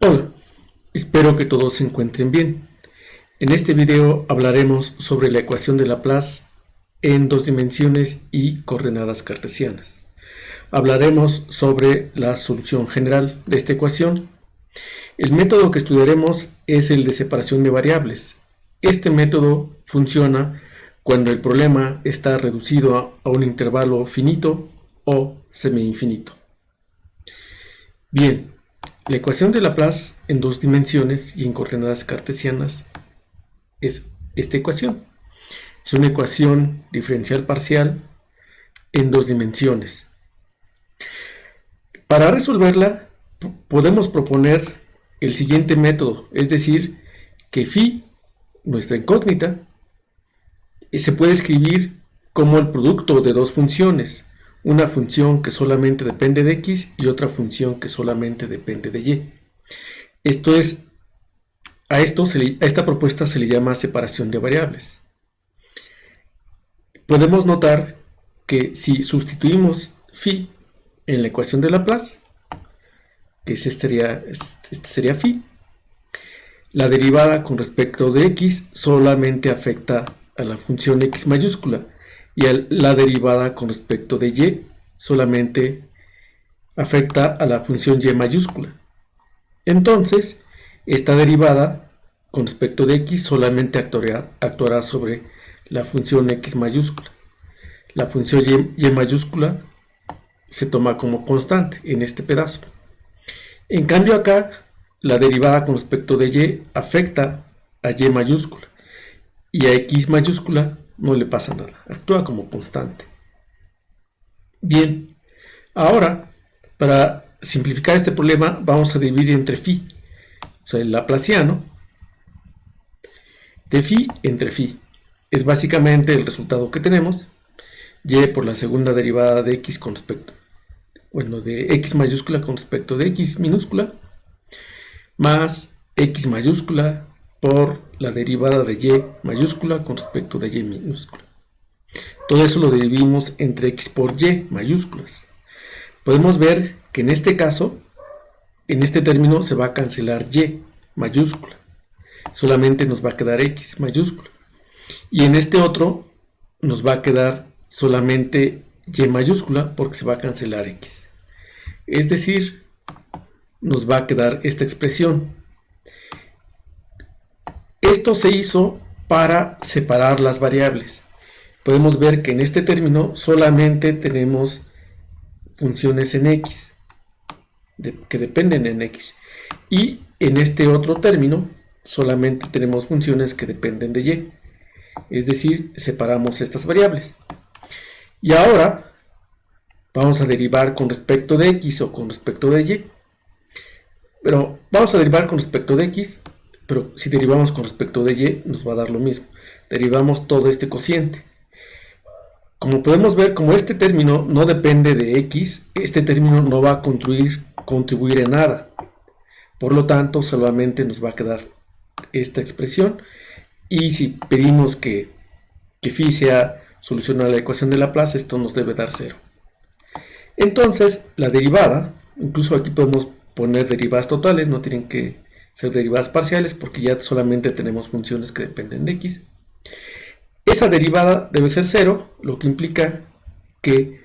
Hola, espero que todos se encuentren bien. En este video hablaremos sobre la ecuación de Laplace en dos dimensiones y coordenadas cartesianas. Hablaremos sobre la solución general de esta ecuación. El método que estudiaremos es el de separación de variables. Este método funciona cuando el problema está reducido a un intervalo finito o semi-infinito. Bien, la ecuación de Laplace en dos dimensiones y en coordenadas cartesianas es esta ecuación. Es una ecuación diferencial parcial en dos dimensiones. Para resolverla, podemos proponer el siguiente método, es decir, que phi, nuestra incógnita, se puede escribir como el producto de dos funciones, una función que solamente depende de x y otra función que solamente depende de y. A esta propuesta se le llama separación de variables. Podemos notar que si sustituimos phi en la ecuación de Laplace, que este sería phi, la derivada con respecto de x solamente afecta a la función x mayúscula y la derivada con respecto de y solamente afecta a la función y mayúscula. Entonces, esta derivada con respecto de x solamente actuará sobre la función x mayúscula. La función y mayúscula se toma como constante en este pedazo. En cambio acá, la derivada con respecto de y afecta a y mayúscula y a x mayúscula no le pasa nada, actúa como constante. Bien, ahora para simplificar este problema vamos a dividir entre phi, o sea el laplaciano de phi entre phi. Es básicamente el resultado que tenemos, y por la segunda derivada de x con respecto, de x mayúscula con respecto de x minúscula, más x mayúscula por la derivada de y mayúscula con respecto de y minúscula. Todo eso lo dividimos entre x por y mayúsculas. Podemos ver que en este caso, en este término se va a cancelar y mayúscula. Solamente nos va a quedar x mayúscula. Y en este otro nos va a quedar solamente y mayúscula porque se va a cancelar x. Es decir, nos va a quedar esta expresión. Esto se hizo para separar las variables. Podemos ver que en este término solamente tenemos funciones en x, que dependen en x. Y en este otro término solamente tenemos funciones que dependen de y. Es decir, separamos estas variables. Y ahora vamos a derivar con respecto de x o con respecto de y. Pero vamos a derivar con respecto de x, pero si derivamos con respecto de y nos va a dar lo mismo. Derivamos todo este cociente. Como podemos ver, como este término no depende de x, este término no va a contribuir en nada. Por lo tanto, solamente nos va a quedar esta expresión. Y si pedimos que phi sea solución a la ecuación de Laplace, esto nos debe dar 0. Entonces, la derivada, incluso aquí podemos poner derivadas totales, no tienen que ser derivadas parciales porque ya solamente tenemos funciones que dependen de x. Esa derivada debe ser 0, lo que implica que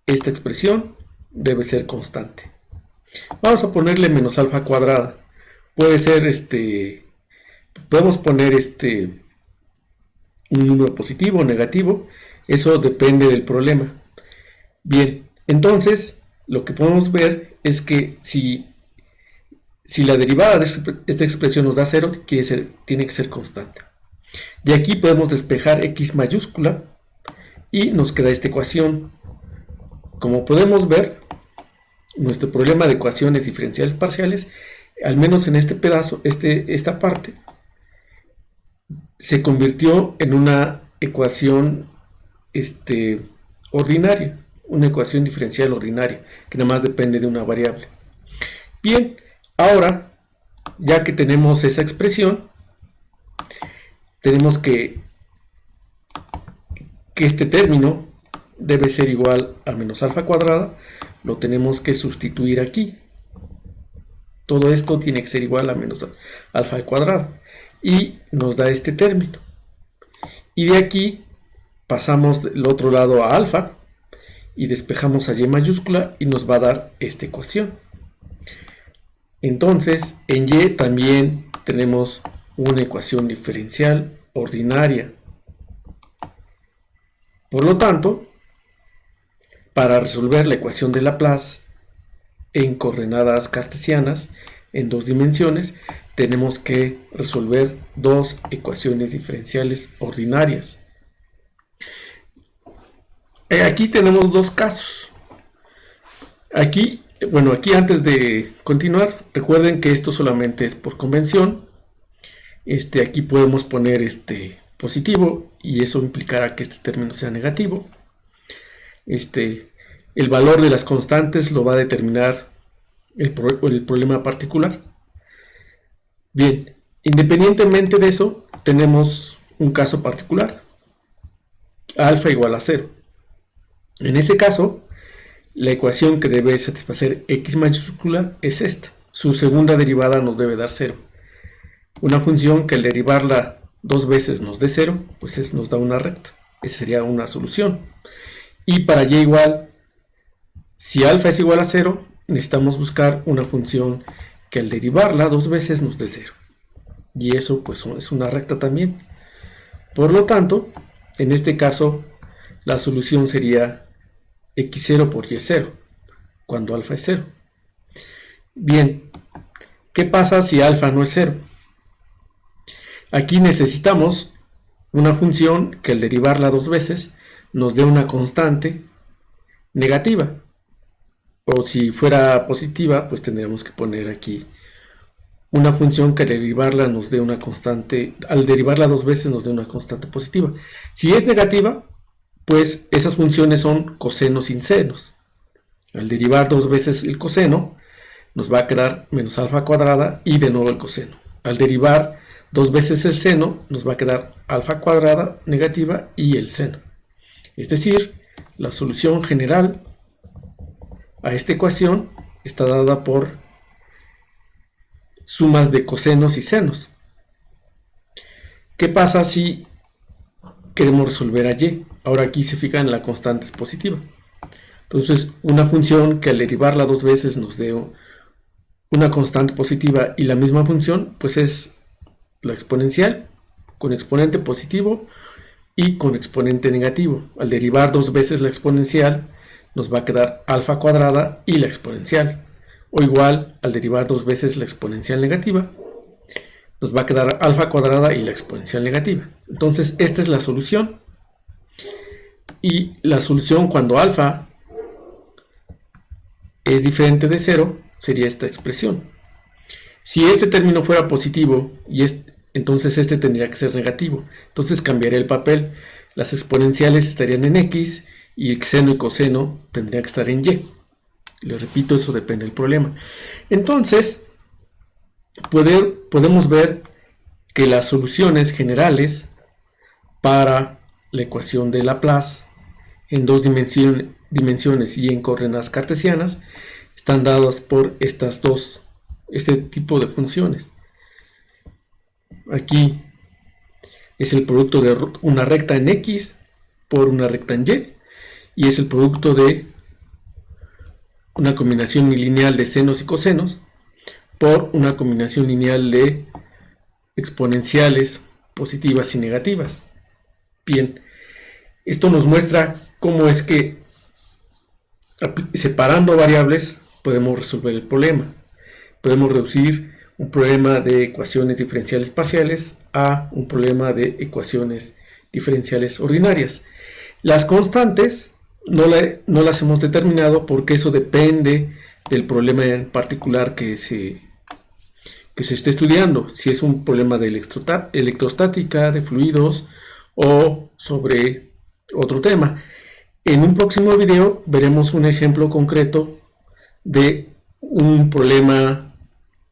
esta expresión debe ser constante. Vamos a ponerle menos alfa cuadrada. Puede ser podemos poner un número positivo o negativo, eso depende del problema. Bien, entonces lo que podemos ver es que si la derivada de esta expresión nos da 0, tiene que ser constante. De aquí podemos despejar x mayúscula y nos queda esta ecuación. Como podemos ver, nuestro problema de ecuaciones diferenciales parciales, al menos en este pedazo, esta parte, se convirtió en una ecuación ordinaria, una ecuación diferencial ordinaria, que nada más depende de una variable. Bien, ahora, ya que tenemos esa expresión, tenemos que este término debe ser igual a menos alfa cuadrada, lo tenemos que sustituir aquí. Todo esto tiene que ser igual a menos alfa al cuadrado. Y nos da este término. Y de aquí pasamos del otro lado a alfa y despejamos a y mayúscula y nos va a dar esta ecuación. Entonces, en y también tenemos una ecuación diferencial ordinaria. Por lo tanto, para resolver la ecuación de Laplace en coordenadas cartesianas en dos dimensiones, tenemos que resolver dos ecuaciones diferenciales ordinarias. Aquí tenemos dos casos. Aquí antes de continuar, recuerden que esto solamente es por convención. Aquí podemos poner positivo y eso implicará que este término sea negativo. El valor de las constantes lo va a determinar el problema particular. Bien, independientemente de eso, tenemos un caso particular. Alfa igual a 0. En ese caso, la ecuación que debe satisfacer x mayúscula es esta. Su segunda derivada nos debe dar 0. Una función que al derivarla dos veces nos dé 0, pues nos da una recta. Esa sería una solución. Y para y igual, si alfa es igual a 0, necesitamos buscar una función que al derivarla dos veces nos dé 0. Y eso pues es una recta también. Por lo tanto, en este caso, la solución sería x0 por y0, cuando alfa es 0. Bien, ¿qué pasa si alfa no es 0? Aquí necesitamos una función que al derivarla dos veces nos dé una constante negativa. O si fuera positiva, pues tendríamos que poner aquí una función que al derivarla nos dé una constante, al derivarla dos veces nos dé una constante positiva. Si es negativa, pues esas funciones son cosenos sin senos. Al derivar dos veces el coseno, nos va a quedar menos alfa cuadrada y de nuevo el coseno. Al derivar dos veces el seno, nos va a quedar alfa cuadrada negativa y el seno. Es decir, la solución general a esta ecuación está dada por sumas de cosenos y senos. ¿Qué pasa si queremos resolver a y? Ahora aquí se fijan, la constante es positiva. Entonces, una función que al derivarla dos veces nos dé una constante positiva y la misma función, pues es la exponencial con exponente positivo y con exponente negativo. Al derivar dos veces la exponencial, nos va a quedar alfa cuadrada y la exponencial. O igual, al derivar dos veces la exponencial negativa, nos va a quedar alfa cuadrada y la exponencial negativa. Entonces, esta es la solución. Y la solución cuando alfa es diferente de 0 sería esta expresión. Si este término fuera positivo, entonces este tendría que ser negativo. Entonces cambiaría el papel. Las exponenciales estarían en x y el seno y coseno tendría que estar en y. Le repito, eso depende del problema. Entonces, podemos ver que las soluciones generales para la ecuación de Laplace en dos dimensiones y en coordenadas cartesianas están dadas por este tipo de funciones. Aquí es el producto de una recta en x por una recta en y es el producto de una combinación lineal de senos y cosenos por una combinación lineal de exponenciales positivas y negativas. Bien, esto nos muestra cómo es que separando variables podemos resolver el problema. Podemos reducir un problema de ecuaciones diferenciales parciales a un problema de ecuaciones diferenciales ordinarias. Las constantes no las hemos determinado porque eso depende del problema en particular que se esté estudiando. Si es un problema de electrostática, de fluidos o sobre otro tema. En un próximo video veremos un ejemplo concreto de un problema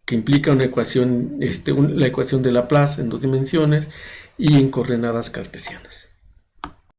que implica una ecuación, la ecuación de Laplace en dos dimensiones y en coordenadas cartesianas.